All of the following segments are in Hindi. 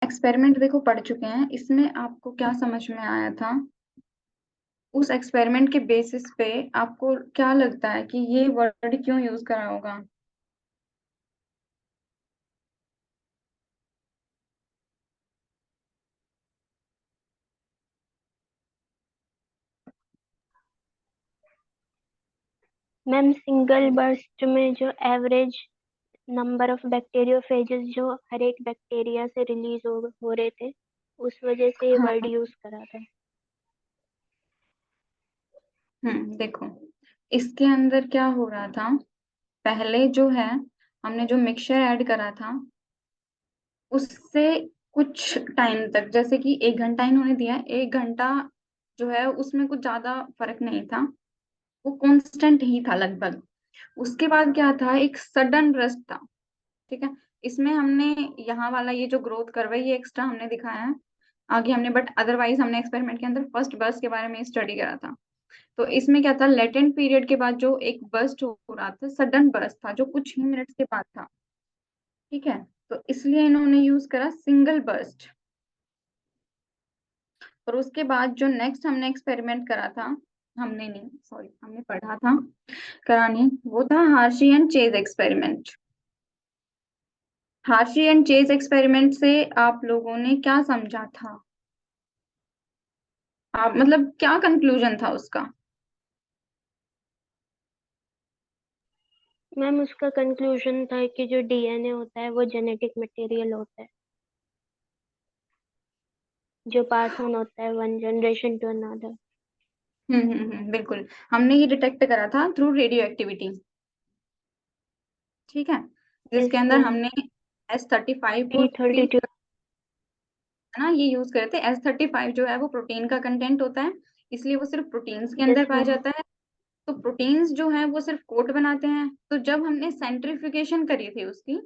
एक्सपेरिमेंट देखो पढ़ चुके हैं, इसमें आपको क्या समझ में आया था? उस एक्सपेरिमेंट के बेसिस पे आपको क्या लगता है कि ये वर्ड क्यों यूज करा होगा? मैम सिंगल बर्स्ट में जो एवरेज नंबर ऑफ बैक्टीरियोफेजेस जो हर एक बैक्टीरिया से रिलीज हो रहे थे, उस वजह से ये वर्ड हाँ। यूज करा था। देखो, इसके अंदर क्या हो रहा था? पहले जो है, हमने जो मिक्सचर ऐड करा था उससे कुछ टाइम तक, जैसे कि 1 घंटा इन्होंने दिया, 1 घंटा जो है उसमें कुछ ज्यादा फर्क नहीं था, वो कांस्टेंट ही था लगभग। उसके बाद क्या था, एक सडन रस्ट था। ठीक है, इसमें हमने यहाँ वाला ये जो ग्रोथ कर्व है ये एक्स्ट्रा हमने दिखाया है आगे हमने, बट अदरवाइज हमने एक्सपेरिमेंट के अंदर फर्स्ट बर्स्ट के बारे में स्टडी करा था। तो इसमें क्या था, लेटेंट पीरियड के बाद जो एक बर्स्ट हो रहा था, सडन बर्स्ट था जो कुछ ही मिनट्स के बाद था। ठीक है, तो इसलिए इन्होंने यूज करा सिंगल बर्स्ट। और उसके बाद जो नेक्स्ट हमने एक्सपेरिमेंट करा था, हमने नहीं, सॉरी, हमने पढ़ा था, करा नहीं, वो था Hershey and Chase experiment. Hershey and Chase experiment से आप लोगों ने क्या समझा था? आप मतलब क्या कंक्लूजन था उसका? मैम उसका कंक्लूजन था कि जो डीएनए होता है वो जेनेटिक मटेरियल होता है, जो पास ऑन होता है वन जनरेशन टू अनदर। बिल्कुल। हमने ये डिटेक्ट करा था थ्रू रेडियो एक्टिविटी। ठीक है, यस जिसके अंदर मैम। हमने S35 को प्री, P32। है ना, ये यूज करे थे। S35 जो है वो प्रोटीन का कंटेंट होता है, इसलिए वो सिर्फ प्रोटीन्स के अंदर यस पाया मैम। जाता है। तो प्रोटीन्स जो है वो सिर्फ कोट बनाते हैं। तो जब हमने सेंट्रीफ्यूगेशन करी थी उसकी,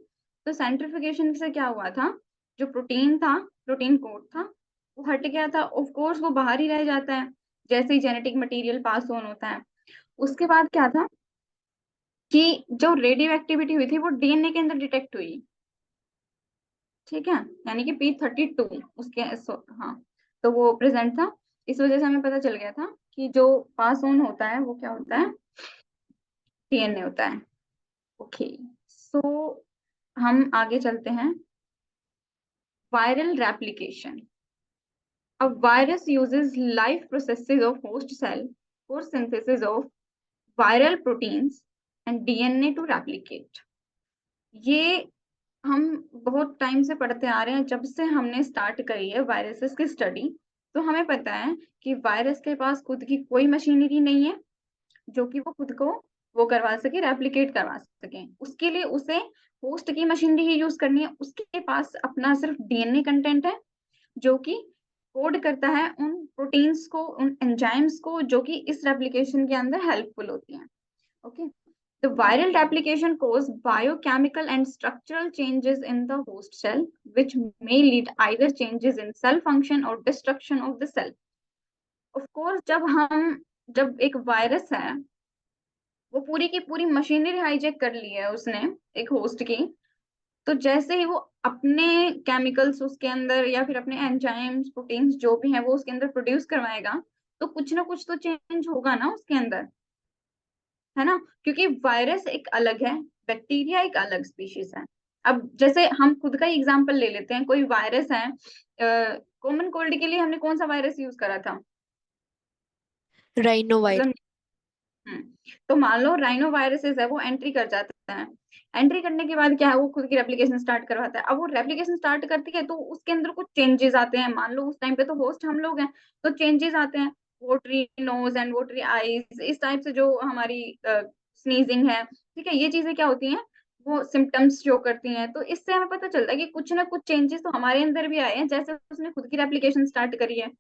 तो सेंट्रीफ्यूगेशन से क्या हुआ था, जो प्रोटीन था, प्रोटीन कोट था, वो हट गया था। ऑफ कोर्स वो बाहर ही रह जाता है जैसे ही जेनेटिक मटेरियल पास ऑन होता है। उसके बाद क्या था कि जो रेडियो एक्टिविटी हुई थी वो डीएनए के अंदर डिटेक्ट हुई। ठीक है, यानी कि P32 उसके हाँ, तो वो प्रेजेंट था। इस वजह से हमें पता चल गया था कि जो पास ऑन होता है वो क्या होता है, डीएनए होता है। ओके, सो हम आगे चलते हैं। Viral replication. A virus uses live processes of host cell for synthesis of viral proteins and DNA to replicate। ये हम बहुत टाइम से पढ़ते आ रहे हैं, जब से हमने स्टार्ट करी है वायरसेस की स्टडी। तो हमें पता है कि वायरस के पास खुद की कोई मशीनरी नहीं है जो कि वो खुद को वो करवा सके, रेप्लिकेट करवा सके। उसके लिए उसे होस्ट की मशीनरी ही यूज करनी है। उसके पास अपना सिर्फ डीएनए कंटेंट है जो कि कोड करता है उन प्रोटीन्स को, उन एंजाइम्स को जो कि इस रेप्लिकेशन के अंदर हेल्पफुल होती हैं। Okay, the viral replication cause biochemical and structural changes in the host cell, which may lead either changes in cell function or destruction of the cell. Of course, जब एक वायरस है, वो पूरी की पूरी मशीनरी हाईजैक कर ली है उसने, एक होस्ट की। तो जैसे ही वो अपने केमिकल्स उसके अंदर या फिर अपने एंजाइम्स, प्रोटीन्स जो भी है वो उसके अंदर प्रोड्यूस करवाएगा, तो कुछ ना कुछ तो चेंज होगा ना उसके अंदर, है ना? क्योंकि वायरस एक अलग है, बैक्टीरिया एक अलग स्पीशीज है। अब जैसे हम खुद का एग्जांपल ले लेते हैं, कोई वायरस है, कॉमन कोल्ड के लिए हमने कौन सा वायरस यूज करा था? Rhino virus. मतलब तो मान लो राइनो वायरसेस है, वो एंट्री कर जाता है। एंट्री करने के बाद क्या है, वो खुद की रेप्लिकेशन स्टार्ट करवाता है। अब वो रेप्लिकेशन स्टार्ट करती है तो उसके अंदर कुछ चेंजेस आते हैं। मान लो उस टाइम पे तो होस्ट हम लोग हैं, तो चेंजेस आते हैं, वोटरी नोज एंड वोटरी आईज, इस टाइप से जो हमारी स्नीजिंग है। ठीक है, ये चीजें क्या होती हैं, वो सिम्टम्स शो करती हैं। तो इससे हमें पता चलता है कि कुछ ना कुछ चेंजेस तो हमारे अंदर भी आए हैं, जैसे उसने खुद की रेप्लिकेशन स्टार्ट करी है।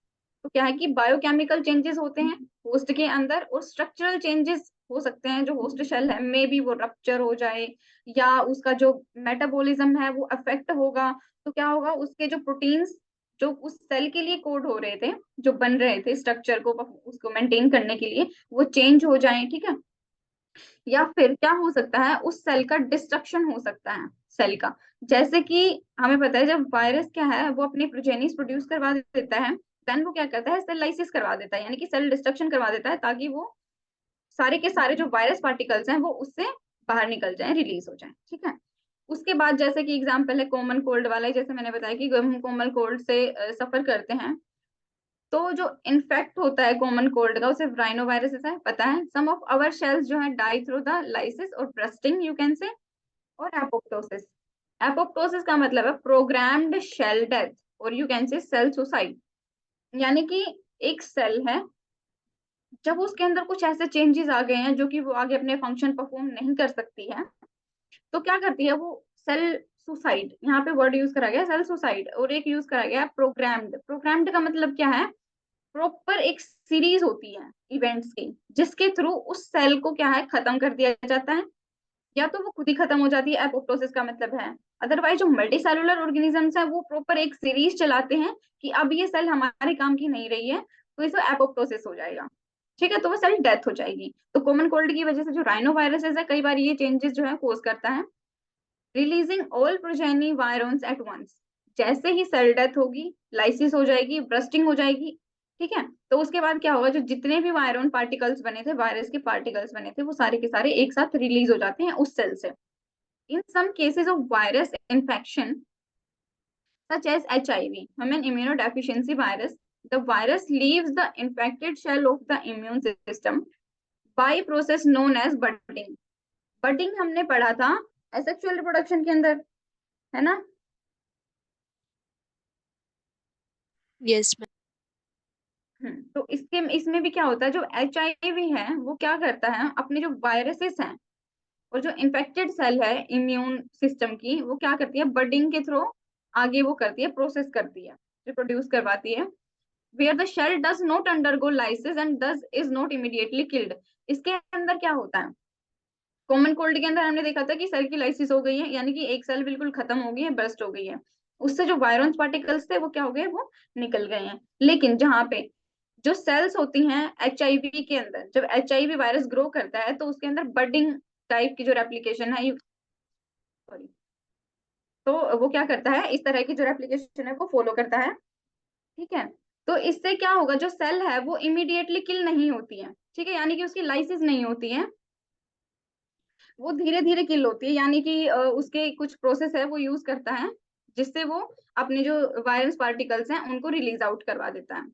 तो क्या है कि बायोकेमिकल चेंजेस होते हैं होस्ट के अंदर, और स्ट्रक्चरल चेंजेस हो सकते हैं। जो होस्ट शेल है मे बी वो रप्चर हो जाए, या उसका जो मेटाबॉलिज्म है वो अफेक्ट होगा। तो क्या होगा, उसके जो प्रोटीन्स जो उस सेल के लिए कोड हो रहे थे, जो बन रहे थे स्ट्रक्चर को उसको मेंटेन करने के लिए, वो चेंज हो जाए। ठीक है, या फिर क्या हो सकता है, उस सेल का डिस्ट्रक्शन हो सकता है। सेल का। जैसे कि हमें पता है जब वायरस क्या है वो अपने प्रोजेनिस प्रोड्यूस करवा देता है, देन वो क्या करता है सेल लाइसिस करवा देता है, यानी कि सेल डिस्ट्रक्शन करवा देता है, ताकि वो सारे के सारे जो वायरस पार्टिकल्स हैं वो उससे बाहर निकल जाएं, रिलीज हो जाएं। ठीक है। उसके बाद जैसे कि एग्जांपल है कॉमन कोल्ड वाला, जैसे मैंने बताया कि हम कॉमन कोल्ड से सफर करते हैं, तो जो इन्फेक्ट होता है कॉमन कोल्ड का, उसे राइनो वायरस है, पता है। सम ऑफ आवर शेल्स जो है डाई थ्रू द लाइसिस और ब्रस्टिंग यू कैन से, और एपोप्टोसिस। एपोप्टोसिस का मतलब है प्रोग्राम्ड शेल डेथ, और you can say cell suicide. यानी कि एक सेल है, जब उसके अंदर कुछ ऐसे चेंजेस आ गए हैं जो कि वो आगे अपने फंक्शन परफॉर्म नहीं कर सकती है, तो क्या करती है वो सेल सुसाइड, यहाँ पे वर्ड यूज करा गया सेल सुसाइड, और एक यूज करा गया प्रोग्राम्ड। प्रोग्राम्ड का मतलब क्या है, प्रॉपर एक सीरीज होती है इवेंट्स की, जिसके थ्रू उस सेल को क्या है खत्म कर दिया जाता है, या तो वो खुद ही खत्म हो जाती है, एपोप्टोसिस का मतलब है। अदरवाइज जो मल्टी सेलुलर ऑर्गेनिजम्स है वो प्रॉपर एक सीरीज चलाते हैं कि अब ये सेल हमारे काम की नहीं रही है, तो इसे एपोप्टोसिस हो जाएगा। ठीक है, तो वो सेल डेथ हो जाएगी। तो कॉमन कोल्ड की वजह से जो राइनो वायरसेस है, कई बार ये चेंजेस जो है कोज करता है, releasing all progeny virions at once. जैसे ही सेल डेथ होगी, लाइसिस हो जाएगी, ब्रस्टिंग हो जाएगी। ठीक है, तो उसके बाद क्या होगा, जो जितने भी वायरॉन पार्टिकल्स बने थे, वायरस के पार्टिकल्स बने थे, वो सारे के सारे एक साथ रिलीज हो जाते हैं उस सेल से। In some cases of virus infection such as HIV, human immunodeficiency virus, the virus leaves the infected shell of the immune system by process known as budding. Budding हमने पढ़ा था asexual reproduction के अंदर, है ना। Yes ma'am. तो इसके इसमें भी क्या होता है, जो HIV है वो क्या करता है, अपने जो वायरसेस हैं और जो इन्फेक्टेड सेल है इम्यून सिस्टम की, वो क्या करती है बडिंग के थ्रू आगे वो करती है, प्रोसेस करती है, रिप्रोड्यूस करवाती है, where the shell does not undergo lysis and thus is not immediately killed। इसके अंदर क्या होता है, कॉमन कोल्ड के अंदर हमने देखा था कि सेल की लाइसिस हो गई है, यानी कि एक सेल बिल्कुल खत्म हो गई है, बर्स्ट हो गई है, उससे जो वायरस पार्टिकल्स थे वो क्या हो गए, वो निकल गए हैं। लेकिन जहाँ पे जो सेल्स होती हैं HIV के अंदर, जब HIV वायरस ग्रो करता है तो उसके अंदर बडिंग टाइप की जो रेप्लिकेशन है, सॉरी, तो वो क्या करता है, इस तरह की जो रेप्लिकेशन है वो फॉलो करता है। ठीक है, तो इससे क्या होगा, जो सेल है वो इमीडिएटली किल नहीं होती है। ठीक है, यानी कि उसकी लाइसिस नहीं होती है, वो धीरे धीरे किल होती है, यानी कि उसके कुछ प्रोसेस है वो यूज करता है, जिससे वो अपने जो वायरस पार्टिकल्स हैं उनको रिलीज आउट करवा देता है।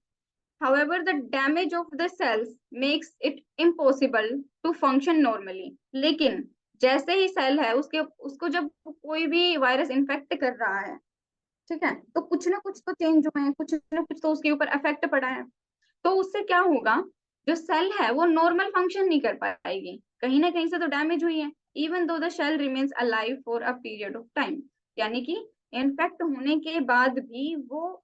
However, the damage of the cells makes it impossible to function normally। लेकिन जैसे ही सेल है उसके उसको जब कोई भी वायरस इन्फेक्ट कर रहा है, ठीक है, तो कुछ ना कुछ तो चेंज हुए हैं, कुछ ना कुछ तो उसके ऊपर इफेक्ट पड़ा है, तो उससे क्या होगा, जो सेल है वो नॉर्मल फंक्शन नहीं कर पाएगी, कहीं ना कहीं से तो डैमेज हुई है। Even though the cell remains alive for a period of time, यानी कि इन्फेक्ट होने के बाद भी वो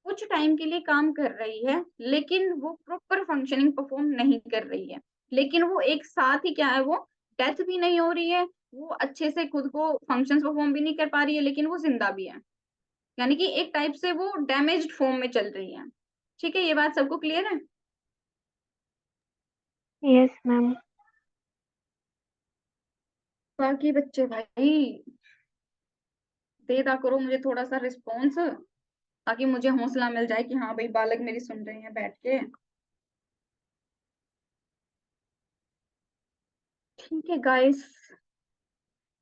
कुछ टाइम के लिए काम कर रही है, लेकिन वो प्रॉपर फंक्शनिंग परफॉर्म नहीं कर रही है। लेकिन वो एक साथ ही क्या है, वो डेथ भी नहीं हो रही है, वो अच्छे से खुद को फंक्शंस परफॉर्म भी नहीं कर पा रही है, लेकिन वो जिंदा भी है, यानी कि एक टाइप से वो डैमेज्ड फॉर्म में चल रही है। ठीक है, ये बात सबको क्लियर है। Yes ma'am. बाकी बच्चे भाई दे दा करो मुझे थोड़ा सा रिस्पॉन्स, ताकि मुझे हौसला मिल जाए कि हाँ भाई बालक मेरी सुन रहे हैं बैठ के। ठीक है गाइस,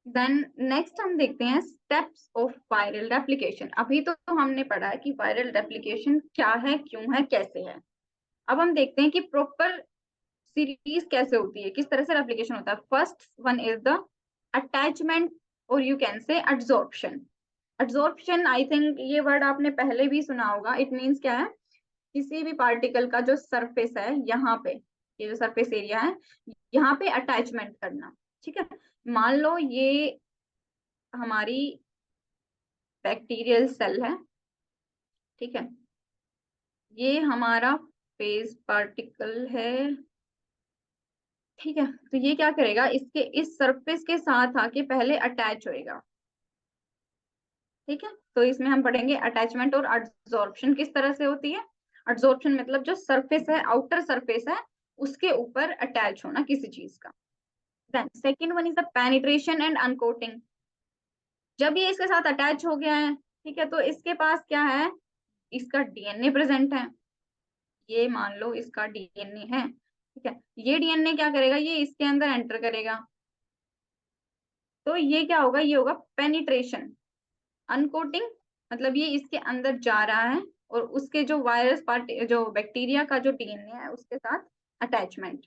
देन नेक्स्ट हम देखते हैं स्टेप्स ऑफ वायरल रेप्लिकेशन। अभी तो हमने पढ़ा है कि वायरल रेप्लिकेशन क्या है, क्यों है, कैसे है। अब हम देखते हैं कि प्रॉपर सीरीज कैसे होती है, किस तरह से रेप्लिकेशन होता है। First one is the attachment, और you can say adsorption. Adsorption, I think ये वर्ड आपने पहले भी सुना होगा। इट मीन्स क्या है, किसी भी पार्टिकल का जो सरफेस है यहाँ पे, ये जो सरफेस एरिया है, यहाँ पे अटैचमेंट करना। ठीक है, मान लो ये हमारी बैक्टीरियल सेल है, ठीक है, ये हमारा फेज पार्टिकल है। ठीक है, तो ये क्या करेगा, इसके इस सरफेस के साथ आके पहले अटैच होएगा। ठीक है, तो इसमें हम पढ़ेंगे अटैचमेंट और एड्सॉर्प्शन किस तरह से होती है। एड्सॉर्प्शन मतलब जो सरफेस है, आउटर सरफेस है, उसके ऊपर अटैच होना किसी चीज का। Then second one is the penetration and uncoating. जब ये इसके साथ अटैच हो गया है, ठीक है, तो इसके पास क्या है, इसका डीएनए प्रेजेंट है। ये मान लो इसका डीएनए है, ठीक है, ये डीएनए क्या करेगा, ये इसके अंदर एंटर करेगा। तो ये क्या होगा, ये होगा पेनिट्रेशन। अनकोटिंग मतलब ये इसके अंदर जा रहा है और उसके जो वायरस पार्ट, जो बैक्टीरिया का जो डीएनए है उसके साथ अटैचमेंट।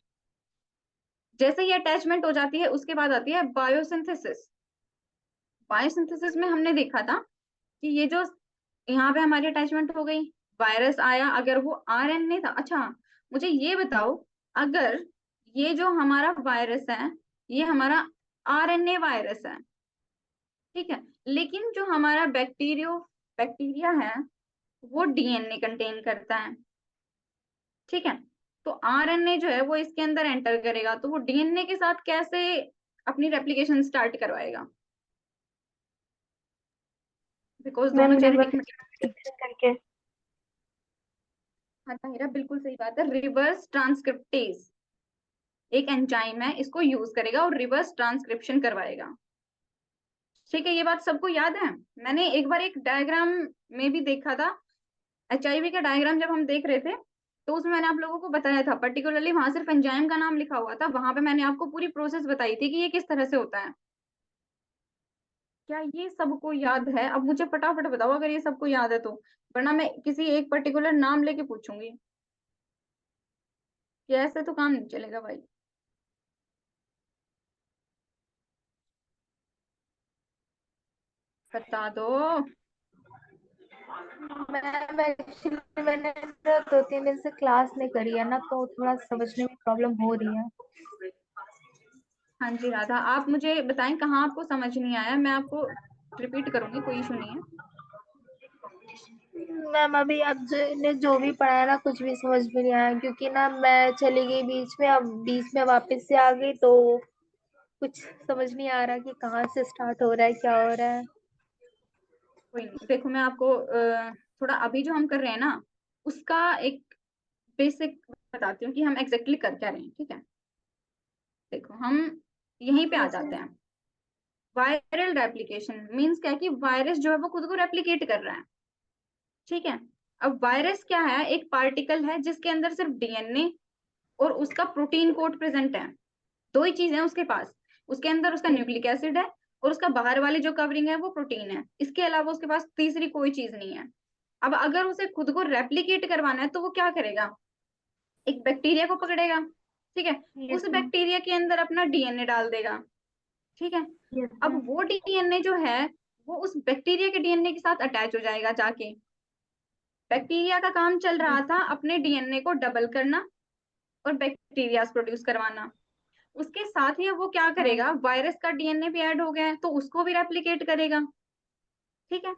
जैसे ही अटैचमेंट हो जाती है उसके बाद आती है बायोसिंथेसिस। बायोसिंथेसिस में हमने देखा था कि ये जो यहाँ पे हमारी अटैचमेंट हो गई, वायरस आया, अगर वो आरएनए था। अच्छा, मुझे ये बताओ, अगर ये जो हमारा वायरस है ये हमारा आरएनए वायरस है, ठीक है, लेकिन जो हमारा बैक्टीरिया है वो डीएनए कंटेन करता है, ठीक है, तो आरएनए जो है वो इसके अंदर एंटर करेगा, तो वो डीएनए के साथ कैसे अपनी रेप्लिकेशन स्टार्ट करवाएगा, बिकॉज दोनों मैम जेनेटिक। रिवर्स करके। हाँ ताहिरा, बिल्कुल सही बात है, रिवर्स ट्रांसक्रिप्टेज एक एंजाइम है, इसको यूज करेगा और रिवर्स ट्रांसक्रिप्शन करवाएगा। ठीक है, ये बात सबको याद है। मैंने एक बार एक डायग्राम में भी देखा था, एचआईवी का डायग्राम जब हम देख रहे थे, तो उसमें मैंने आप लोगों को बताया था, पर्टिकुलरली वहां सिर्फ एंजाइम का नाम लिखा हुआ था, वहां पे मैंने आपको पूरी प्रोसेस बताई थी कि ये किस तरह से होता है। क्या ये सबको याद है? अब मुझे फटाफट बताओ अगर ये सबको याद है तो, वरना मैं किसी एक पर्टिकुलर नाम लेके पूछूंगी, कि ऐसे तो काम नहीं चलेगा भाई। बता दो। मैम एक्चुअली मैंने ना 2-3 दिन से क्लास नहीं करी है ना, तो थोड़ा समझने में प्रॉब्लम हो रही है। हाँ जी राधा, आप मुझे बताएं कहाँ आपको समझ नहीं आया, मैं आपको रिपीट करूंगी, कोई इशू नहीं है। मैम अभी आपने जो भी पढ़ाया ना कुछ भी समझ में नहीं आया, क्योंकि ना मैं चली गई बीच में, अब बीच में वापस से आ गई, तो कुछ समझ नहीं आ रहा कि कहाँ से स्टार्ट हो रहा है, क्या हो रहा है। कोई नहीं, देखो मैं आपको थोड़ा अभी जो हम कर रहे हैं ना उसका एक बेसिक बताती हूँ कि हम एग्जैक्टली कर क्या रहे हैं, ठीक है। देखो हम यहीं पे आ यस जाते मैम। हैं। वायरल रेप्लिकेशन मीन्स क्या है कि वायरस जो है वो खुद को रेप्लिकेट कर रहा है, ठीक है। अब वायरस क्या है, एक पार्टिकल है जिसके अंदर सिर्फ डीएनए और उसका प्रोटीन कोड प्रेजेंट है। दो ही चीजें हैं उसके पास, उसके अंदर उसका न्यूक्लिक एसिड है और उसका बाहर वाली जो कवरिंग है वो प्रोटीन है, इसके अलावा उसके पास तीसरी कोई चीज नहीं है। अब अगर उसे खुद को रेप्लिकेट करवाना है तो वो क्या करेगा, एक बैक्टीरिया को पकड़ेगा, ठीक है, यस उस मैम। बैक्टीरिया के अंदर अपना डीएनए डाल देगा, ठीक है। यस अब मैम। वो डीएनए जो है वो उस बैक्टीरिया के डीएनए के साथ अटैच हो जाएगा जाके। बैक्टीरिया का काम चल रहा था अपने डीएनए को डबल करना और बैक्टीरिया प्रोड्यूस करवाना, उसके साथ ही वो क्या हाँ। करेगा, वायरस का डीएनए भी ऐड हो गया है तो उसको भी रेप्लिकेट करेगा, ठीक है।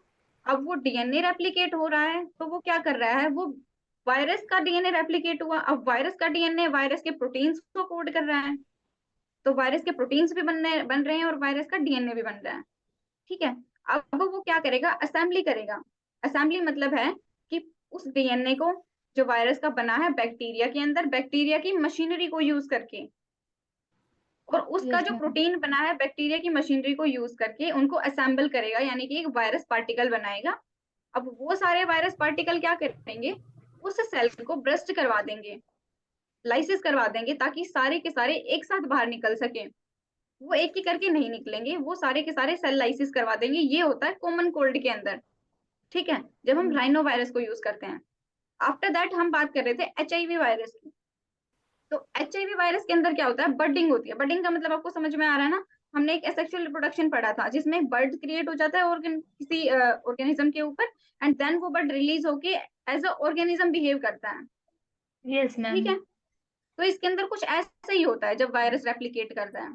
अब वो डीएनए रेप्लिकेट हो रहा है तो वो क्या कर रहा है, वो वायरस का डीएनए रेप्लिकेट हुआ, अब वायरस का डीएनए वायरस के प्रोटीन्स को कोड कर रहा है, तो वायरस के प्रोटीन्स भी बन रहे हैं और वायरस का डीएनए भी बन रहा है, ठीक है। अब वो क्या करेगा, असेंबली करेगा। असेंबली मतलब है कि उस डीएनए को जो वायरस का बना है बैक्टीरिया के अंदर, बैक्टीरिया की मशीनरी को यूज करके, और उसका यस जो मैम। प्रोटीन बना है बैक्टीरिया की मशीनरी को यूज करके उनको असेंबल करेगा, यानी कि एक वायरस पार्टिकल बनाएगा। अब वो सारे वायरस पार्टिकल क्या करेंगे, उस सेल को ब्रस्ट करवा देंगे, लाइसिस करवा देंगे, ताकि सारे के सारे एक साथ बाहर निकल सके। वो एक ही करके नहीं निकलेंगे, वो सारे के सारे सेल लाइसिस करवा देंगे। ये होता है कॉमन कोल्ड के अंदर, ठीक है, जब हम राइनो वायरस को यूज करते हैं। आफ्टर दैट हम बात कर रहे थे एचआईवी वायरस की। तो एचआईवी वायरस के अंदर क्या होता है, बर्डिंग होती है। बर्डिंग का मतलब आपको समझ में आ रहा है ना, हमने एक एसेक्सुअल रिप्रोडक्शन पढ़ा था जिसमें बर्ड क्रिएट हो जाता है किसी ऑर्गेनिज्म के ऊपर, एंड देन वो बर्ड रिलीज होके एज अ ऑर्गेनिज्म बिहेव करता है, यस मैम। ठीक है। तो इसके अंदर कुछ ऐसा ही होता है जब वायरस रेप्लिकेट करता है,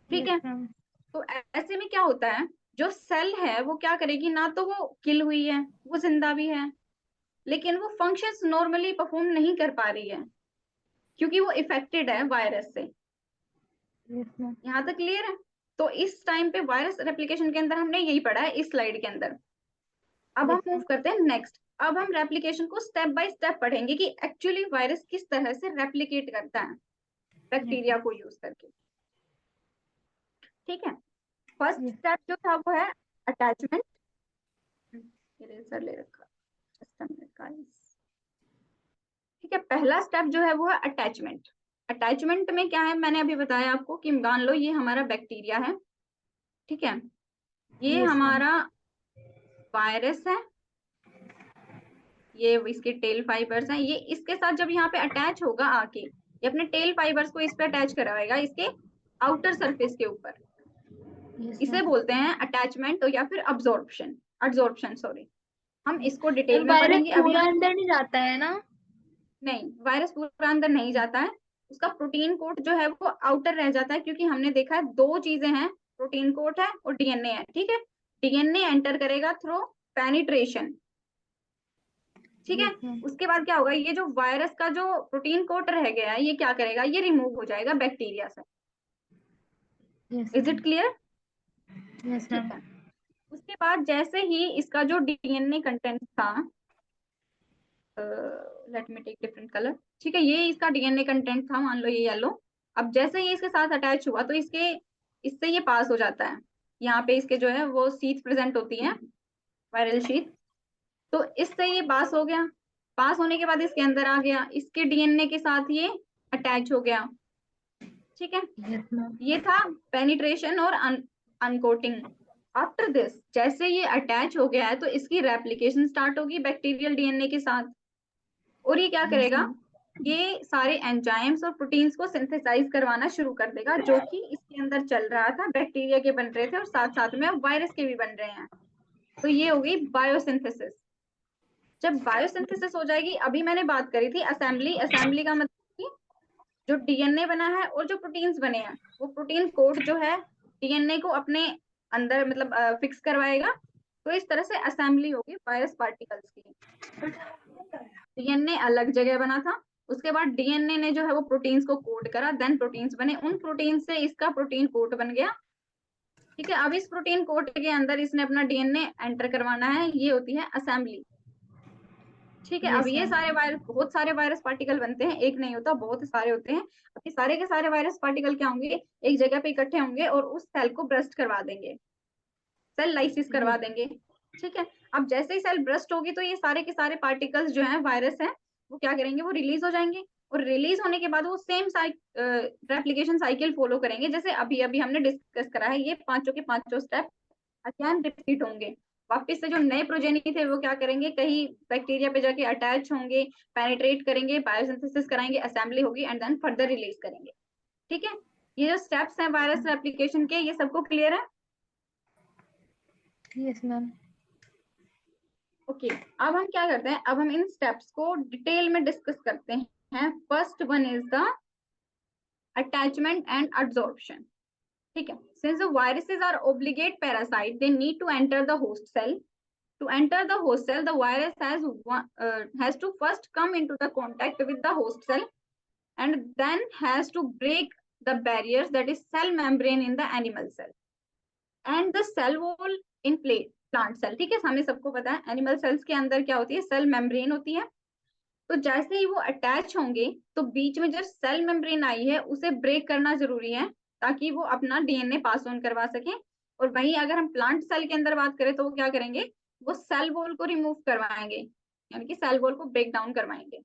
ठीक यस है। मैम। तो ऐसे में क्या होता है, जो सेल है वो क्या करेगी, ना तो वो किल हुई है, वो जिंदा भी है, लेकिन वो फंक्शंस नॉर्मली परफॉर्म नहीं कर पा रही है क्योंकि वो इफेक्टेड है वायरस से। Yes ma'am. यहाँ तक क्लियर है? तो इस टाइम पे वायरस रेप्लिकेशन के अंदर हमने यही पढ़ा है इस स्लाइड के अंदर। अब हम यस मूव मैम। करते हैं नेक्स्ट। अब हम रेप्लिकेशन को स्टेप बाय स्टेप पढ़ेंगे कि एक्चुअली वायरस किस तरह से रेप्लिकेट करता है यस बैक्टीरिया को यूज करके, ठीक है। फर्स्ट स्टेप जो था वो है अटैचमेंट। इरेजर ले रखा, ठीक है। पहला स्टेप जो है वो है अटैचमेंट। अटैचमेंट में क्या है, मैंने अभी बताया आपको कि मान लो ये हमारा बैक्टीरिया है, ठीक है, ये Yes, ma'am. हमारा वायरस है, ये इसके टेल फाइबर्स हैं, ये इसके साथ जब यहाँ पे अटैच होगा आके, ये अपने टेल फाइबर्स को इस पे अटैच करवाएगा इसके आउटर सरफेस के ऊपर, Yes, इसे ma'am. बोलते हैं अटैचमेंट या फिर अब्जॉर्प्शन, एडजॉर्प्शन सॉरी। हम इसको डिटेल मैम में वायरस पढ़ेंगे। अभी पूरा हम अंदर नहीं जाता है ना? नहीं, वायरस पूरा अंदर नहीं जाता है, उसका प्रोटीन कोट जो है वो आउटर रह जाता है, क्योंकि हमने देखा है दो चीजें हैं, प्रोटीन कोट है और डीएनए है, ठीक है। डीएनए एंटर करेगा थ्रू पेनिट्रेशन, ठीक है। Yes, ma'am. उसके बाद क्या होगा, ये जो वायरस का जो प्रोटीन कोट रह गया है, ये क्या करेगा, ये रिमूव हो जाएगा बैक्टीरिया से। Yes, is it ma'am. Clear? Yes, ठीक ma'am. है। उसके बाद जैसे ही इसका जो डीएनए कंटेंट था, let me take different colour, ठीक है, ये इसका डीएनए कंटेंट था, मान लो ये येलो। अब जैसे ही इसके साथ अटैच हुआ तो इससे ये पास हो जाता है, यहाँ पे इसके जो है वो शीथ प्रेजेंट होती है, वायरल शीथ। तो इससे ये पास हो गया, पास होने के बाद इसके अंदर आ गया, इसके डीएनए के साथ ये अटैच हो गया, ठीक है। Yes, ma'am. ये था पेनिट्रेशन और अनकोटिंग। आफ्टर दिस, जैसे ये अटैच हो गया है तो इसकी रेप्लिकेशन स्टार्ट होगी बैक्टीरियल डीएनए के साथ, और ये क्या Yes, करेगा, ma'am. ये सारे एंजाइम्स और प्रोटीन्स को सिंथेसाइज करवाना शुरू कर देगा, जो कि इसके अंदर चल रहा था, बैक्टीरिया के बन रहे थे और साथ साथ में वायरस के भी बन रहे हैं। तो ये हो गई बायोसिंथेसिस। जब बायोसिंथेसिस हो जाएगी, अभी मैंने बात करी थी असेंबली, असेंबली का मतलब कि जो डीएनए बना है और जो प्रोटीन्स बने हैं, वो प्रोटीन कोड जो है डीएनए को अपने अंदर मतलब फिक्स करवाएगा। तो इस तरह से असेंबली होगी वायरस पार्टिकल्स की। डीएनए अलग जगह बना था, उसके बाद डीएनए ने जो है वो प्रोटीन्स को कोड करा, देन प्रोटीन्स बने, उन प्रोटीन से इसका प्रोटीन कोड बन गया, ठीक है। अब इस प्रोटीन कोड के अंदर इसने अपना डीएनए एंटर करवाना है, ये होती है असेंबली, ठीक है। अब Yes, ये ma'am. सारे वायरस, बहुत सारे वायरस पार्टिकल बनते हैं, एक नहीं होता, बहुत सारे होते हैं। अब ये सारे के सारे वायरस पार्टिकल क्या होंगे, एक जगह पे इकट्ठे होंगे और उस सेल को ब्रस्ट करवा देंगे, सेल लाइसिस करवा देंगे, ठीक है। अब जैसे ही सेल ब्रस्ट होगी तो ये सारे के सारे पार्टिकल्स जो हैं, वायरस हैं, वो क्या करेंगे, वो रिलीज हो जाएंगे, और रिलीज होने के बाद वो सेम रेप्लिकेशन साइकिल फॉलो करेंगे, जैसे अभी अभी हमने डिस्कस करा है। ये पांचों के पांचों स्टेप अगेन रिपीट होंगे। वापस से जो नए प्रोजेनी थे वो क्या करेंगे, कहीं बैक्टीरिया पे जाके अटैच होंगे, पेनिट्रेट करेंगे, बायोसिंथेसिस कराएंगे, असेंबली होगी एंड देन फर्दर रिलीज करेंगे, ठीक है। ये जो स्टेप्स हैं वायरस रेप्लिकेशन के, ये सबको क्लियर है? Yes, ma'am. ओके अब हम क्या करते हैं, अब हम इन स्टेप्स को डिटेल में डिस्कस करते हैं। First one is the attachment and adsorption, ठीक है। Since the viruses are obligate parasite, they need to enter the host cell. To enter the host cell, the virus has to first come into the contact with the host cell and then has to break the barriers, that is cell membrane in the animal cell and the cell wall in plant cell, ठीक है। हमें सबको पता है एनिमल सेल्स के अंदर क्या होती है, सेल मेम्ब्रेन होती है। तो जैसे ही वो अटैच होंगे तो बीच में जो सेल मेम्ब्रेन आई है उसे ब्रेक करना जरूरी है, ताकि वो अपना डीएनए पास ऑन करवा सके। और वहीं अगर हम प्लांट सेल के अंदर बात करें तो वो क्या करेंगे, वो सेल वॉल को रिमूव करवाएंगे, यानी कि सेल वॉल को ब्रेक डाउन करवाएंगे।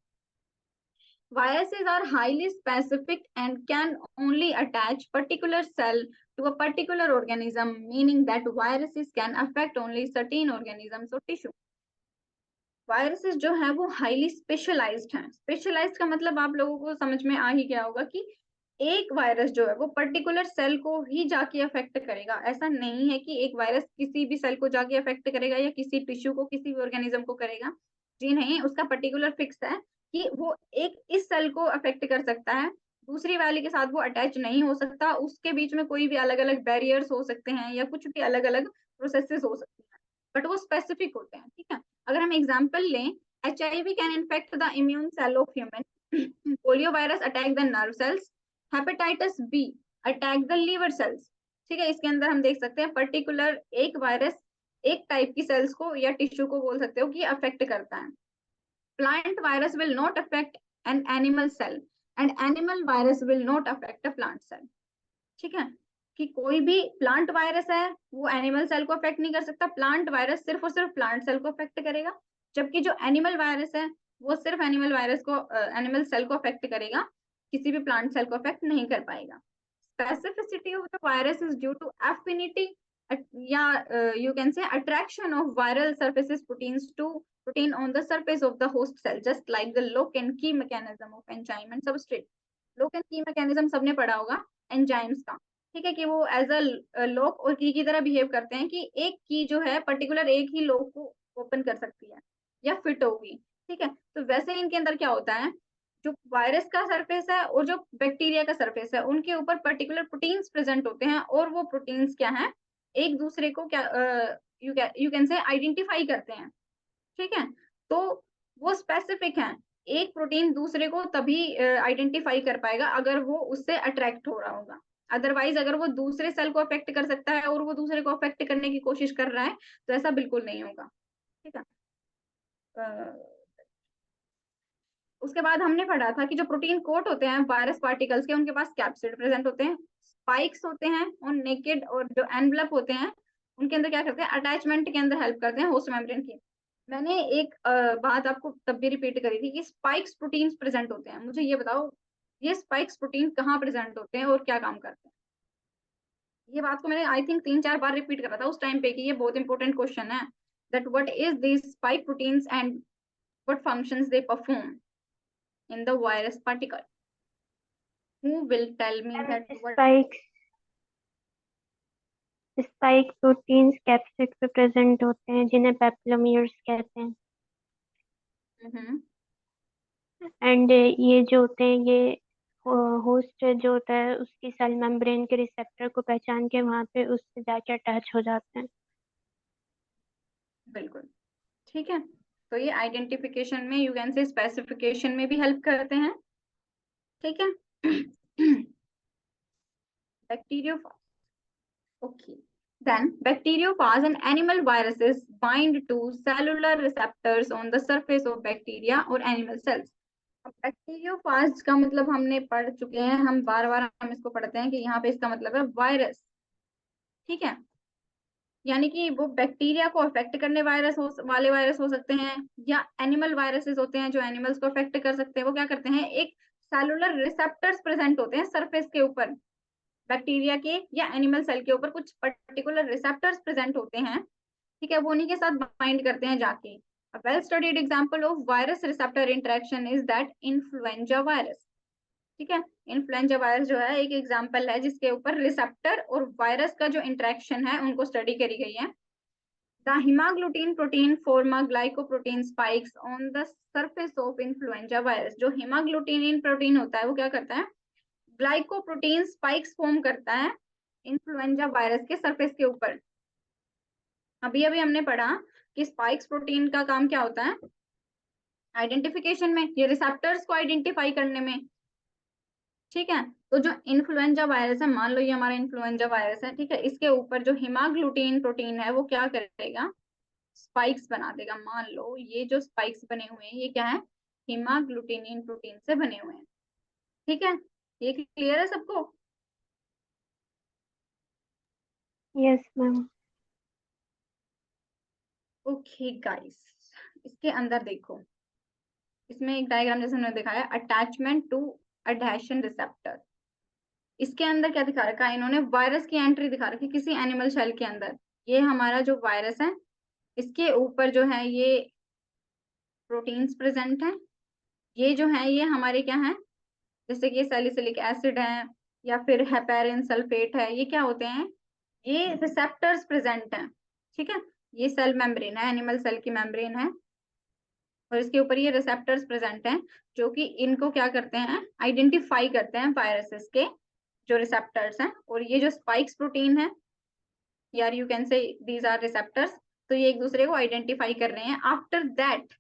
Viruses are highly specific and can only attach particular cell to a particular organism, meaning that viruses can affect only certain organisms or tissue. Viruses जो है वो हाईली स्पेशलाइज्ड हैं। स्पेशलाइज्ड का मतलब आप लोगों को समझ में आ ही गया होगा कि एक वायरस जो है वो पर्टिकुलर सेल को ही जाके अफेक्ट करेगा। ऐसा नहीं है कि एक वायरस किसी भी सेल को जाके अफेक्ट करेगा या किसी टिश्यू को, किसी भी ऑर्गेनिज्म को करेगा, जी नहीं, उसका पर्टिकुलर फिक्स है कि वो एक इस सेल को अफेक्ट कर सकता है, दूसरी वाले के साथ वो अटैच नहीं हो सकता, उसके बीच में कोई भी अलग अलग बैरियर्स हो सकते हैं या कुछ भी अलग अलग प्रोसेसेस हो सकती हैं, बट वो स्पेसिफिक होते हैं, ठीक है। अगर हम एग्जाम्पल लें, HIV can infect the immune cell of human, polio virus attack the nerve cells, hepatitis B attack the liver cells, ठीक है। इसके अंदर हम देख सकते हैं पर्टिकुलर एक वायरस एक टाइप की सेल्स को या टिश्यू को बोल सकते हो कि अफेक्ट करता है। Plant virus will not affect an animal cell and animal virus will not affect a plant cell, ठीक है। कि कोई भी प्लांट वायरस है वो एनिमल सेल को अफेक्ट नहीं कर सकता, प्लांट वायरस सिर्फ और सिर्फ प्लांट सेल को अफेक्ट करेगा, जबकि जो एनिमल वायरस है वो सिर्फ एनिमल वायरस को एनिमल सेल को अफेक्ट करेगा, किसी भी प्लांट सेल को अफेक्ट नहीं कर पाएगा। Specificity of the virus is due to affinity या you can say attraction of viral surfaces proteins to protein on the surface of the host cell, just like the lock and key mechanism of enzyme and substrate। lock and key mechanism सबने पढ़ा होगा एंजाइम्स का, ठीक है, कि वो एज अ लॉक और की तरह बिहेव करते हैं, कि एक की जो है पर्टिकुलर एक ही लॉक को ओपन कर सकती है या फिट होगी, ठीक है। तो वैसे इनके अंदर क्या होता है, जो वायरस का सरफेस है और जो बैक्टीरिया का सरफेस है उनके ऊपर पर्टिकुलर प्रोटीन्स प्रेजेंट होते हैं, और वो प्रोटीन्स क्या है, एक दूसरे को क्या यू कैन से आइडेंटिफाई करते हैं, ठीक है। तो वो स्पेसिफिक है, एक प्रोटीन दूसरे को तभी आइडेंटिफाई कर पाएगा अगर वो उससे अट्रैक्ट हो रहा होगा, अदरवाइज अगर वो दूसरे सेल को अफेक्ट कर सकता है और वो दूसरे को अफेक्ट करने की कोशिश कर रहा है तो ऐसा बिल्कुल नहीं होगा, ठीक है। उसके बाद हमने पढ़ा था कि जो प्रोटीन कोट होते हैं वायरस पार्टिकल्स के, उनके पास कैप्सिड प्रेजेंट होते हैं, स्पाइक्स होते हैं और नेकेड, और जो एनवलप होते हैं उनके अंदर क्या करते हैं, अटैचमेंट के अंदर हेल्प करते हैं होस्ट मेम्ब्रेन की। मैंने एक बात आपको तब भी रिपीट करी थी कि स्पाइक्स प्रोटीन्स प्रेजेंट होते हैं, मुझे ये बताओ ये स्पाइक्स प्रोटीन कहाँ प्रेजेंट होते हैं और क्या काम करते हैं। ये बात को मैंने आई थिंक 3-4 बार रिपीट करा था उस टाइम पे कि ये बहुत इंपॉर्टेंट क्वेश्चन है, that what is this spike proteins and what functions they perform in the virus particle। Who will tell me that what? Spike proteins capsid पे प्रेजेंट होते हैं जिन्हें पेप्लोमियर्स कहते हैं। एंड ये जो होते हैं ये होस्ट जो होता है उसकी सेल मेम्ब्रेन के रिसेप्टर को पहचान के वहां पे उससे जाके अटैच हो जाते हैं। बिल्कुल ठीक है, तो ये आइडेंटिफिकेशन में यू कैन से स्पेसिफिकेशन में भी हेल्प करते हैं, ठीक है। Bacteriophage, okay, then bacteriophage and animal viruses bind to cellular receptors on the surface of bacteria or animal cells। अब बैक्टीरियोफाज का मतलब हमने पढ़ चुके हैं, हम बार बार हम इसको पढ़ते हैं कि यहाँ पे इसका मतलब है वायरस, ठीक है, यानी कि वो बैक्टीरिया को अफेक्ट करने वाले वायरस हो सकते हैं, या एनिमल वायरसेस होते हैं जो एनिमल्स को अफेक्ट कर सकते हैं। वो क्या करते हैं, एक सेलुलर रिसेप्टर्स प्रेजेंट होते हैं सरफेस के ऊपर, बैक्टीरिया के या एनिमल सेल के ऊपर कुछ पर्टिकुलर रिसेप्टर्स प्रेजेंट होते हैं, ठीक है, वो उन्हीं के साथ बाइंड करते हैं जाके। A well studied example of virus receptor interaction is that influenza virus, ठीक है। इन्फ्लुएंजा वायरस जो है एक एग्जांपल है जिसके ऊपर रिसेप्टर और वायरस का जो इंटरेक्शन है उनको स्टडी करी गई है। The haemagglutinin protein form a glycoprotein spikes on the surface of influenza virus. जो हेमाग्लूटिनिन प्रोटीन होता है वो क्या करता है, ग्लाइकोप्रोटीन स्पाइक्स फॉर्म करता है इन्फ्लुएंजा वायरस के सरफेस के ऊपर। अभी अभी हमने पढ़ा कि स्पाइक्स प्रोटीन का काम क्या होता है, आइडेंटिफिकेशन में, ये रिसेप्टर्स को आइडेंटिफाई करने में, ठीक है। तो जो इन्फ्लुएंजा वायरस है, मान लो ये हमारा इन्फ्लुएंजा वायरस है, ठीक है, इसके ऊपर जो हेमाग्लूटिन प्रोटीन है वो क्या करेगा, स्पाइक्स बना देगा। मान लो ये जो स्पाइक्स बने हुए हैं ये क्या है, हेमाग्लूटिनिन प्रोटीन से बने हुए हैं, ठीक है। ये क्लियर है सबको? Yes ma'am. ओके गाइस, इसके अंदर देखो, इसमें एक डायग्राम जैसे हमने दिखाया, अटैचमेंट टू एडहेशन रिसेप्टर। इसके अंदर क्या दिखा रखा है इन्होंने, वायरस की एंट्री दिखा रखी किसी एनिमल सेल के अंदर। ये हमारा जो वायरस है इसके ऊपर जो है ये प्रोटीन्स प्रेजेंट हैं, ये जो है ये हमारे क्या है, जैसे कि ये सैलिसिलिक एसिड है या फिर हेपेरिन सल्फेट है, ये क्या होते हैं, ये रिसेप्टर्स प्रेजेंट हैं, ठीक है। ये सेल मेम्ब्रेन है, एनिमल सेल की मेम्ब्रेन है, और इसके ऊपर ये रिसेप्टर्स प्रेजेंट हैं जो कि इनको क्या करते हैं, आइडेंटिफाई करते हैं वायरसेस के जो रिसेप्टर्स हैं। और ये जो स्पाइक्स प्रोटीन है, यार you can say these are receptors, तो ये एक दूसरे को आइडेंटिफाई कर रहे हैं। आफ्टर दैट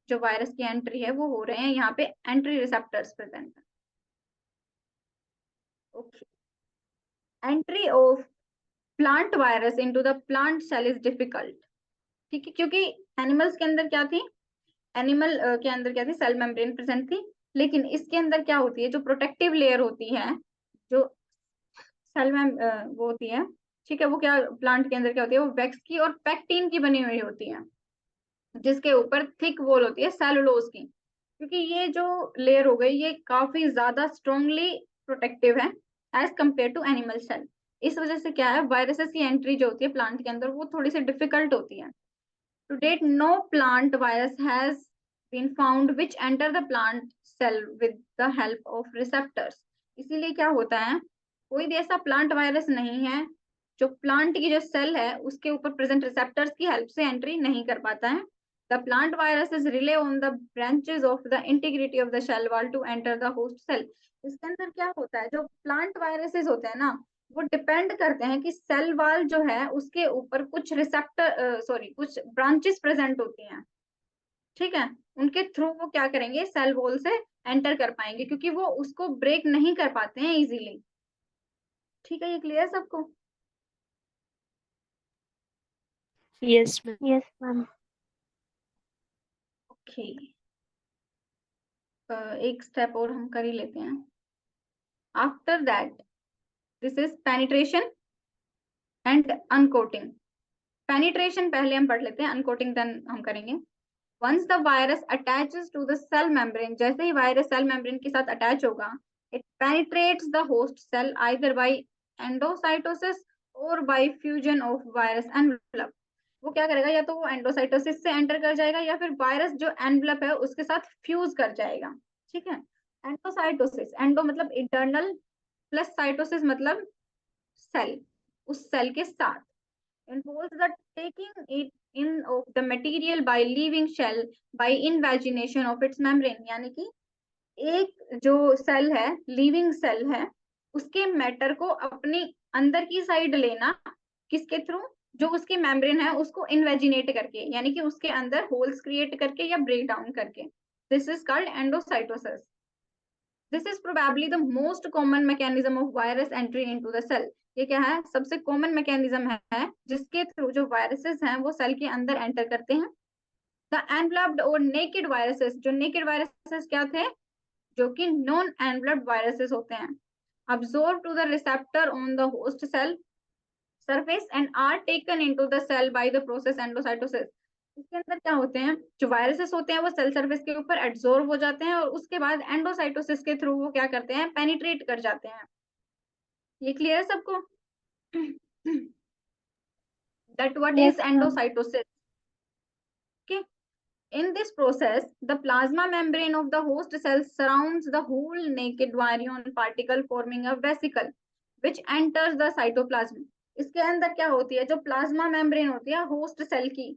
जो वायरस की एंट्री है वो हो रहे हैं, यहाँ पे एंट्री रिसेप्टर्स प्रेजेंट है, okay. Entry of plant virus into the plant cell is difficult, ठीक है, क्योंकि एनिमल्स के अंदर क्या थी, एनिमल के अंदर क्या थी, सेल मेम्ब्रेन प्रेजेंट थी, लेकिन इसके अंदर क्या होती है, जो प्रोटेक्टिव लेयर होती है, जो सेल में वो होती है, ठीक है, वो क्या प्लांट के अंदर क्या होती है, वो वैक्स की और पैक्टिन की बनी हुई होती है, जिसके ऊपर थिक वॉल होती है सेलुलोज की। क्योंकि ये जो लेयर हो गई ये काफी ज्यादा स्ट्रांगली प्रोटेक्टिव है as compared to animal cell. इस वजह से क्या है, वायरसेस की एंट्री जो होती है प्लांट के अंदर वो थोड़ी सी डिफिकल्ट होती है। To date no plant virus has been found which enter the plant cell with the help of receptors. इसीलिए क्या होता है, कोई भी ऐसा प्लांट वायरस नहीं है जो प्लांट की जो सेल है उसके ऊपर प्रेजेंट रिसेप्टर्स की हेल्प से एंट्री नहीं कर पाता है। The plant viruses rely on the branches of the integrity of the cell wall to enter the host cell। इसके अंदर क्या होता है, जो प्लांट वायरसेस होते हैं ना, वो डिपेंड करते हैं कि सेल वॉल जो है उसके ऊपर कुछ रिसेप्टर कुछ ब्रांचेस प्रेजेंट होती हैं, ठीक है, उनके थ्रू वो क्या करेंगे, सेल वॉल से एंटर कर पाएंगे, क्योंकि वो उसको ब्रेक नहीं कर पाते हैं इजीली। ठीक है, ये क्लियर सबको? Yes, ma'am. Yes, ma'am. Okay, एक स्टेप और हम कर ही लेते हैं। After that this is penetration and uncoating. Penetration पहले हम पढ़ लेते हैं, अनकोटिंग देन हम करेंगे। Once the virus attaches to the cell membrane, जैसे ही वायरस सेल मेम्ब्रेन के साथ अटैच होगा, it penetrates the host cell either by endocytosis और by fusion of virus envelope. वो क्या करेगा, या तो वो एंडोसाइटोसिस से एंटर कर जाएगा या फिर वायरस जो एनवेलप है उसके साथ फ्यूज कर जाएगा। ठीक है, एंडोसाइटोसिस, एंडो मतलब इंटरनल प्लस साइटोसिस मतलब सेल, उस सेल के साथ involves the taking it in of the material by leaving shell by invagination of its membrane। यानी कि एक जो सेल है, लिविंग सेल है, उसके मैटर को अपनी अंदर की साइड लेना, किसके थ्रू, जो उसकी मेम्ब्रेन है उसको इन्वेजिनेट करके, यानी कि उसके अंदर होल्स क्रिएट करके या ब्रेक डाउन करके। This is called endocytosis. This is probably the most common mechanism of virus entry into the cell. ये क्या है, सबसे कॉमन मैकेनिज्म है जिसके थ्रू जो वायरसेस हैं वो सेल के अंदर एंटर करते हैं। द एनवेलप्ड और नेकेड वायरसेस, जो नेकेड वायरसेस क्या थे, जो कि नॉन एनवेलप्ड वायरसेस होते हैं, absorb to the receptor on the host cell surface and are taken into the cell by the process endocytosis। इसके अंदर क्या होते हैं, जो वायरसेस होते हैं वो सेल सरफेस के ऊपर एब्जॉर्ब हो जाते हैं और उसके बाद एंडोसाइटोसिस के थ्रू वो क्या करते हैं, पेनिट्रेट कर जाते हैं। ये क्लियर है सबको? that what Yes, is ma'am. endocytosis? Okay, in this process the plasma membrane of the host cell surrounds the whole naked virion particle forming a vesicle which enters the cytoplasm। इसके अंदर क्या होती है, जो प्लाज्मा मेम्ब्रेन होती है होस्ट सेल की,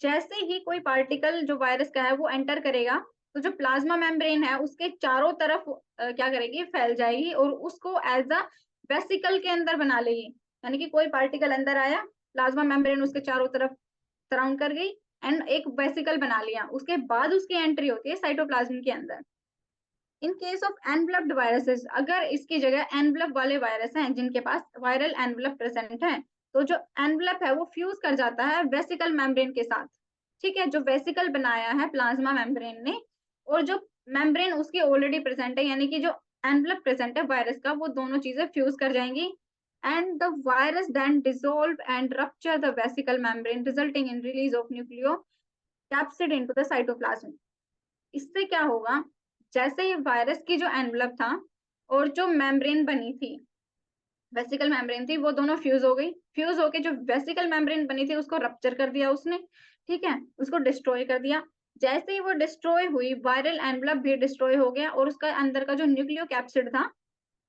जैसे ही कोई पार्टिकल जो वायरस का है वो एंटर करेगा तो जो प्लाज्मा मेम्ब्रेन है उसके चारों तरफ क्या करेगी, फैल जाएगी और उसको एज अ वेसिकल के अंदर बना लेगी। यानी कि कोई पार्टिकल अंदर आया, प्लाज्मा मेम्ब्रेन उसके चारों तरफ सराउंड कर गई एंड एक वेसिकल बना लिया, उसके बाद उसकी एंट्री होती है साइटोप्लाज्म के अंदर। In case of enveloped viruses, अगर इसकी जगह एनवेलप वाले वायरस हैं जिनके पास वायरल एनवेलप प्रेजेंट है, तो जो एनवेलप है वो फ्यूज कर जाता है वेसिकल मेम्ब्रेन के साथ। ठीक है, जो वेसिकल बनाया है प्लाज्मा मेम्ब्रेन ने और जो मेम्ब्रेन उसकी ऑलरेडी प्रेजेंट है, यानी कि जो एनवेलप प्रेजेंट है वायरस का, वो दोनों चीजें फ्यूज कर जाएंगी and the virus then dissolve and rupture the vesicle membrane resulting in release of nucleocapsid into the cytoplasm। इससे क्या होगा, जैसे ही वायरस की जो एनवेलप था और जो मेम्ब्रेन बनी थी, वेसिकल मेम्ब्रेन थी, वो दोनों फ्यूज हो गई। फ्यूज होके जो वेसिकल मेम्ब्रेन बनी थी उसको रप्चर कर दिया उसने, ठीक है, उसको डिस्ट्रॉय कर दिया। जैसे ही वो डिस्ट्रॉय हुई, वायरल एनवेलप भी डिस्ट्रॉय हो गया और उसका अंदर का जो न्यूक्लियोकैप्सिड था,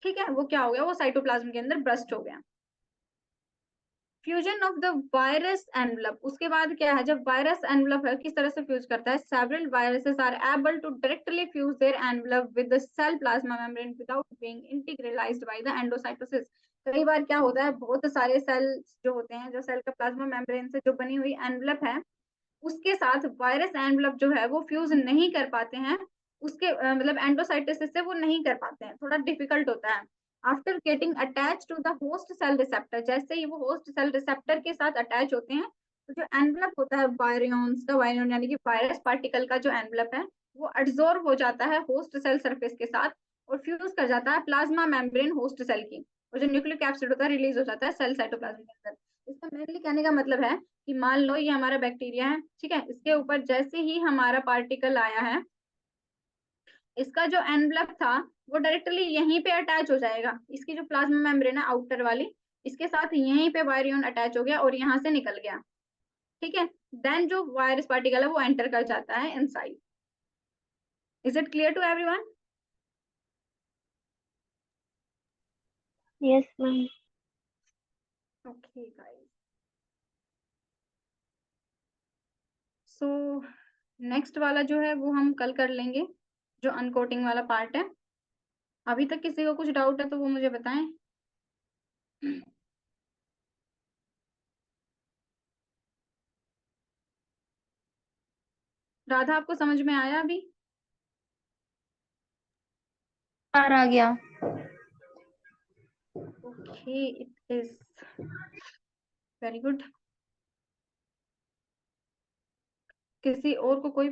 ठीक है, वो क्या हो गया, वो साइटोप्लाज्म के अंदर ब्रस्ट हो गया। Fusion of the virus envelope, उसके बाद क्या है, जब वायरस एनवेलप है किस तरह से फ्यूज करता है, several viruses are able to directly fuse their envelope with the cell plasma membrane without being integralized by the endocytosis. कई बार क्या होता है, बहुत सारे सेल्स जो होते हैं, जो सेल का प्लाज्मा मेम्ब्रेन से जो बनी हुई एनवेलप है उसके साथ वायरस एनवेलप जो है वो फ्यूज नहीं कर पाते हैं, उसके मतलब एंडोसाइटोसिस से वो नहीं कर पाते हैं, थोड़ा डिफिकल्ट होता है। After getting attach to the host cell receptor, जैसे ही वो होस्ट सेल रिसेप्टर के साथ अटैच होते हैं तो जो एनवेलप होता है वायरियंस का, वायरियन यानी कि वायरस पार्टिकल का जो एनवेलप है वो एब्जॉर्ब हो जाता है होस्ट सेल सरफेस के साथ और फ्यूज कर जाता है प्लाज्मा मेम्ब्रेन होस्ट सेल की। और जो न्यूक्लिक कैप्सिड होता है रिलीज हो जाता है सेल साइटोप्लाज्म के अंदर। इसका मेनली कहने का मतलब है कि मान लो ये हमारा बैक्टीरिया है, ठीक है, इसके ऊपर जैसे ही हमारा पार्टिकल आया है, इसका जो एनवलप था वो डायरेक्टली यहीं पे अटैच हो जाएगा, इसकी जो प्लाज्मा मेम्ब्रेन है आउटर वाली, इसके साथ यहीं पे वायरियन अटैच हो गया और यहाँ से निकल गया, ठीक है। देन जो वायरस पार्टिकल है वो एंटर कर जाता है inside. Is it clear to everyone? Yes ma'am. Okay guys, so next वाला जो है वो हम कल कर लेंगे, जो अनकोटिंग वाला पार्ट है। अभी तक किसी को कुछ डाउट है तो वो मुझे बताएं। राधा, आपको समझ में आया अभी? आ गया। Okay, it is very good. किसी और को कोई